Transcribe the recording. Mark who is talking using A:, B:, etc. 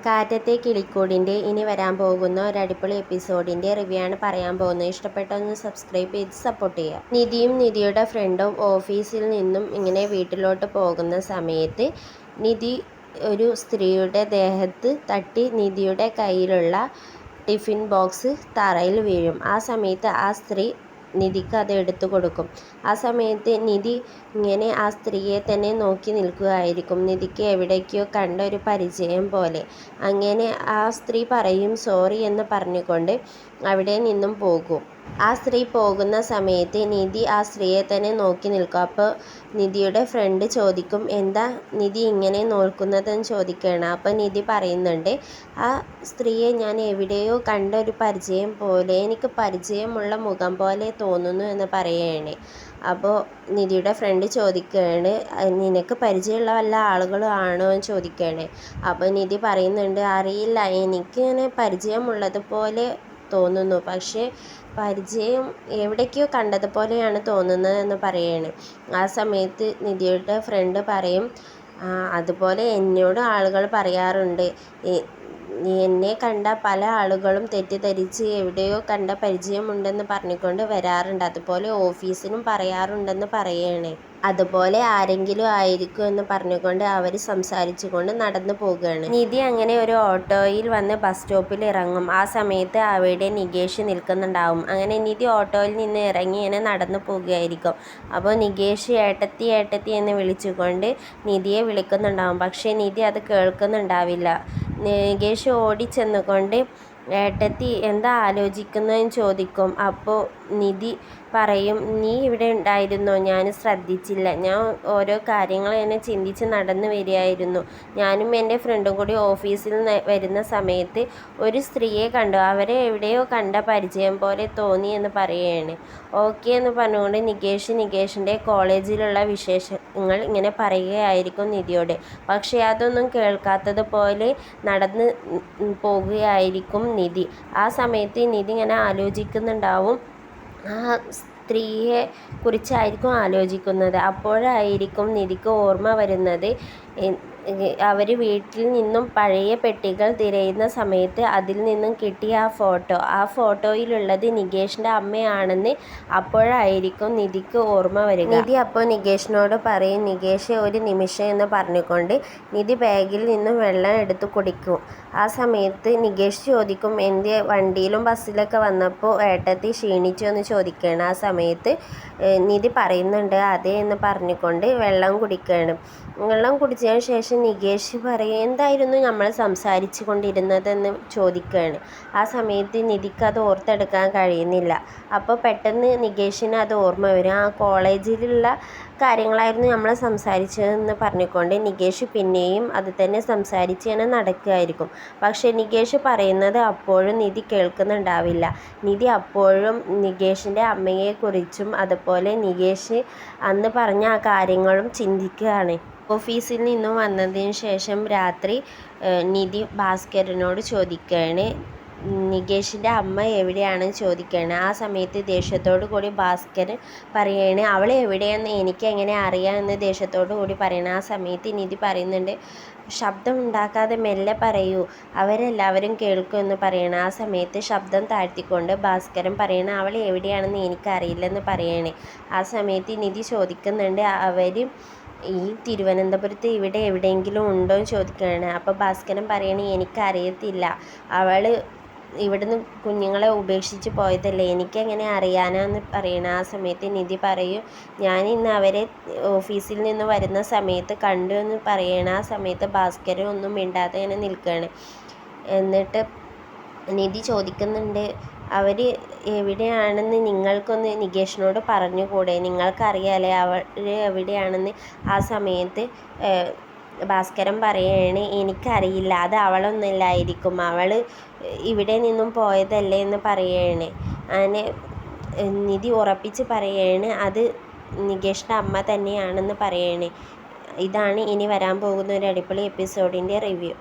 A: കാറ്റത്തെ കിളിക്കൂടിൻ്റെ ഇനി വരാൻ പോകുന്ന ഒരു അടിപൊളി എപ്പിസോഡിൻ്റെ റിവ്യൂ ആണ് പറയാൻ പോകുന്നത്. ഇഷ്ടപ്പെട്ടൊന്ന് സബ്സ്ക്രൈബ് ചെയ്ത് സപ്പോർട്ട് ചെയ്യുക. നിധിയും നിധിയുടെ ഫ്രണ്ടും ഓഫീസിൽ നിന്നും ഇങ്ങനെ വീട്ടിലോട്ട് പോകുന്ന സമയത്ത് നിധി ഒരു സ്ത്രീയുടെ ദേഹത്ത് തട്ടി നിധിയുടെ കയ്യിലുള്ള ടിഫിൻ ബോക്സ് തറയിൽ വീഴും. ആ സമയത്ത് ആ സ്ത്രീ നിധിക്ക് അത് എടുത്തു കൊടുക്കും. ആ സമയത്ത് നിധി ഇങ്ങനെ ആ സ്ത്രീയെ തന്നെ നോക്കി നിൽക്കുകയായിരിക്കും. നിധിക്ക് എവിടേക്കോ കണ്ട ഒരു പരിചയം പോലെ. അങ്ങനെ ആ സ്ത്രീ പറയും സോറി എന്ന് പറഞ്ഞുകൊണ്ട് അവിടെ നിന്നും പോകും. ആ സ്ത്രീ പോകുന്ന സമയത്ത് നിധി ആ സ്ത്രീയെ തന്നെ നോക്കി നിൽക്കും. അപ്പോൾ നിധിയുടെ ഫ്രണ്ട് ചോദിക്കും എന്താ നിധി ഇങ്ങനെ നോക്കുന്നതെന്ന് ചോദിക്കുകയാണ്. അപ്പോൾ നിധി പറയുന്നുണ്ട് ആ സ്ത്രീയെ ഞാൻ എവിടെയോ കണ്ട ഒരു പരിചയം പോലെ, എനിക്ക് പരിചയമുള്ള മുഖം പോലെ തോന്നുന്നു എന്ന് പറയുകയാണ്. അപ്പോൾ നിധിയുടെ ഫ്രണ്ട് ചോദിക്കുകയാണ് നിനക്ക് പരിചയമുള്ള വല്ല ആളുകളും ആണോ എന്ന് ചോദിക്കുകയാണ്. അപ്പോൾ നിധി പറയുന്നുണ്ട് അറിയില്ല, എനിക്കിങ്ങനെ പരിചയമുള്ളതുപോലെ തോന്നുന്നു, പക്ഷേ പരിചയം എവിടേക്കോ കണ്ടതുപോലെയാണ് തോന്നുന്നത് എന്ന് പറയുകയാണ്. ആ സമയത്ത് നിധിയുടെ ഫ്രണ്ട് പറയും അതുപോലെ എന്നോട് ആളുകൾ പറയാറുണ്ട്, എന്നെ കണ്ട പല ആളുകളും തെറ്റിദ്ധരിച്ച് എവിടെയോ കണ്ട പരിചയമുണ്ടെന്ന് പറഞ്ഞുകൊണ്ട് വരാറുണ്ട്, അതുപോലെ ഓഫീസിനും പറയാറുണ്ടെന്ന് പറയുകയാണ്. അതുപോലെ ആരെങ്കിലും ആയിരിക്കും എന്ന് പറഞ്ഞുകൊണ്ട് അവർ സംസാരിച്ചു കൊണ്ട് നടന്നു പോകുകയാണ്. നിധി അങ്ങനെ ഒരു ഓട്ടോയിൽ വന്ന് ബസ് സ്റ്റോപ്പിൽ ഇറങ്ങും. ആ സമയത്ത് അവിടെ നികേഷ് നിൽക്കുന്നുണ്ടാവും. അങ്ങനെ നിധി ഓട്ടോയിൽ നിന്ന് ഇറങ്ങി ഇങ്ങനെ നടന്നു പോകുകയായിരിക്കും. അപ്പോൾ നികേഷ് ഏട്ടത്തി ഏട്ടത്തി എന്ന് വിളിച്ചുകൊണ്ട് നിധിയെ വിളിക്കുന്നുണ്ടാവും. പക്ഷേ നിധി അത് കേൾക്കുന്നുണ്ടാവില്ല. നികേഷ് ഓടിച്ചെന്നുകൊണ്ട് ഏട്ടത്തി എന്താ ആലോചിക്കുന്നതെന്ന് ചോദിക്കും. അപ്പോൾ നിധി പറയും നീ ഇവിടെ ഉണ്ടായിരുന്നോ, ഞാൻ ശ്രദ്ധിച്ചില്ല, ഞാൻ ഓരോ കാര്യങ്ങൾ എന്നെ ചിന്തിച്ച് നടന്നു വരികയായിരുന്നു, ഞാനും എൻ്റെ ഫ്രണ്ടും കൂടി ഓഫീസിൽ വരുന്ന സമയത്ത് ഒരു സ്ത്രീയെ കണ്ടു, അവരെ എവിടെയോ കണ്ട പരിചയം പോലെ തോന്നി എന്ന് പറയുകയാണ്. ഓക്കെ എന്ന് പറഞ്ഞുകൊണ്ട് നികേഷിൻ്റെ കോളേജിലുള്ള വിശേഷങ്ങൾ ഇങ്ങനെ പറയുകയായിരിക്കും നിധിയോട്. പക്ഷേ അതൊന്നും കേൾക്കാത്തതുപോലെ നടന്ന് പോകുകയായിരിക്കും നിധി. ആ സമയത്ത് നിധി ഇങ്ങനെ ആലോചിക്കുന്നുണ്ടാവും, ആ സ്ത്രീയെ കുറിച്ചായിരിക്കും ആലോചിക്കുന്നത്. അപ്പോഴായിരിക്കും നിധിക്ക് ഓർമ്മ വരുന്നത് അവർ വീട്ടിൽ നിന്നും പഴയ പെട്ടികൾ തിരയുന്ന സമയത്ത് അതിൽ നിന്നും കിട്ടിയ ആ ഫോട്ടോയിലുള്ളത് നികേഷിൻ്റെ അമ്മയാണെന്ന് അപ്പോഴായിരിക്കും നിധിക്ക് ഓർമ്മ വരിക. നിധി അപ്പോൾ നികേഷിനോട് പറയും നികേഷ് ഒരു നിമിഷം എന്ന് പറഞ്ഞുകൊണ്ട് നിധി ബാഗിൽ നിന്നും വെള്ളം എടുത്ത് കുടിക്കും. ആ സമയത്ത് നികേഷ് ചോദിക്കും എന്ത് വണ്ടിയിലും ബസ്സിലൊക്കെ വന്നപ്പോൾ ഏട്ടത്തി ക്ഷീണിച്ചു എന്ന് ചോദിക്കുകയാണ്. ആ സമയത്ത് നിധി പറയുന്നുണ്ട് അതെ എന്ന് പറഞ്ഞുകൊണ്ട് വെള്ളം കുടിക്കുകയാണ്. വെള്ളം കുടിച്ചതിന് ശേഷം നികേഷ് പറയും എന്തായിരുന്നു നമ്മൾ സംസാരിച്ചു കൊണ്ടിരുന്നതെന്ന് ചോദിക്കുകയാണ്. ആ സമയത്ത് നിധിക്ക് അത് ഓർത്തെടുക്കാൻ കഴിയുന്നില്ല. അപ്പോൾ പെട്ടെന്ന് നികേഷിന് അത് ഓർമ്മ വരും, ആ കോളേജിലുള്ള കാര്യങ്ങളായിരുന്നു നമ്മൾ സംസാരിച്ചതെന്ന് പറഞ്ഞുകൊണ്ട് നികേഷ് പിന്നെയും അത് തന്നെ സംസാരിച്ച് തന്നെ നടക്കുകയായിരിക്കും. പക്ഷേ നികേഷ് പറയുന്നത് അപ്പോഴും നിധി കേൾക്കുന്നുണ്ടാവില്ല. നിധി അപ്പോഴും നികേഷിൻ്റെ അമ്മയെക്കുറിച്ചും അതുപോലെ നികേഷ് അന്ന് പറഞ്ഞ ആ കാര്യങ്ങളും ചിന്തിക്കുകയാണ്. ഓഫീസിൽ നിന്നും വന്നതിന് ശേഷം രാത്രി നിധി ഭാസ്കരനോട് ചോദിക്കുകയാണ് നികേഷിൻ്റെ അമ്മ എവിടെയാണെന്ന് ചോദിക്കുകയാണ്. ആ സമയത്ത് ദേഷ്യത്തോടു കൂടി ഭാസ്കരൻ പറയുകയാണ് അവൾ എവിടെയെന്ന് എനിക്ക് എങ്ങനെ അറിയാമെന്ന് ദേഷ്യത്തോടു കൂടി പറയണം. ആ സമയത്ത് നിധി പറയുന്നുണ്ട് ശബ്ദം ഉണ്ടാക്കാതെ മെല്ലെ പറയൂ, അവരെല്ലാവരും കേൾക്കുമെന്ന് പറയണം. ആ സമയത്ത് ശബ്ദം താഴ്ത്തിക്കൊണ്ട് ഭാസ്കരൻ പറയണം അവൾ എവിടെയാണെന്ന് എനിക്കറിയില്ലെന്ന് പറയണേ. ആ സമയത്ത് നിധി ചോദിക്കുന്നുണ്ട് അവർ ഈ തിരുവനന്തപുരത്ത് ഇവിടെ എവിടെയെങ്കിലും ഉണ്ടോ എന്ന് ചോദിക്കുകയാണ്. അപ്പോൾ ഭാസ്കരൻ പറയണേ എനിക്കറിയത്തില്ല, അവൾ ഇവിടുന്ന് കുഞ്ഞുങ്ങളെ ഉപേക്ഷിച്ച് പോയതല്ലേ, എനിക്കെങ്ങനെ അറിയാനാന്ന് പറയണം. ആ സമയത്ത് നിധി പറയും ഞാൻ ഇന്ന് അവരെ ഓഫീസിൽ നിന്ന് വരുന്ന സമയത്ത് കണ്ടു എന്ന് പറയണം. ആ സമയത്ത് ഭാസ്കരൻ ഒന്നും മിണ്ടാതെ ഇങ്ങനെ നിൽക്കുകയാണ്. എന്നിട്ട് നിധി ചോദിക്കുന്നുണ്ട് അവർ എവിടെയാണെന്ന് നിങ്ങൾക്കൊന്ന് നികേഷിനോട് പറഞ്ഞുകൂടെ, നിങ്ങൾക്കറിയാലേ അവർ എവിടെയാണെന്ന്. ആ സമയത്ത് ഭാസ്കരൻ പറയുകയാണ് എനിക്കറിയില്ല, അത് അവളൊന്നുമില്ലായിരിക്കും, അവൾ ഇവിടെ നിന്നും പോയതല്ലേ എന്ന് പറയുകയാണ്. അങ്ങനെ നിധി ഉറപ്പിച്ച് പറയുകയാണ് അത് നികേഷിൻ്റെ അമ്മ തന്നെയാണെന്ന് പറയുകയാണ്. ഇതാണ് ഇനി വരാൻ പോകുന്ന ഒരു അടിപൊളി എപ്പിസോഡിൻ്റെ റിവ്യൂ.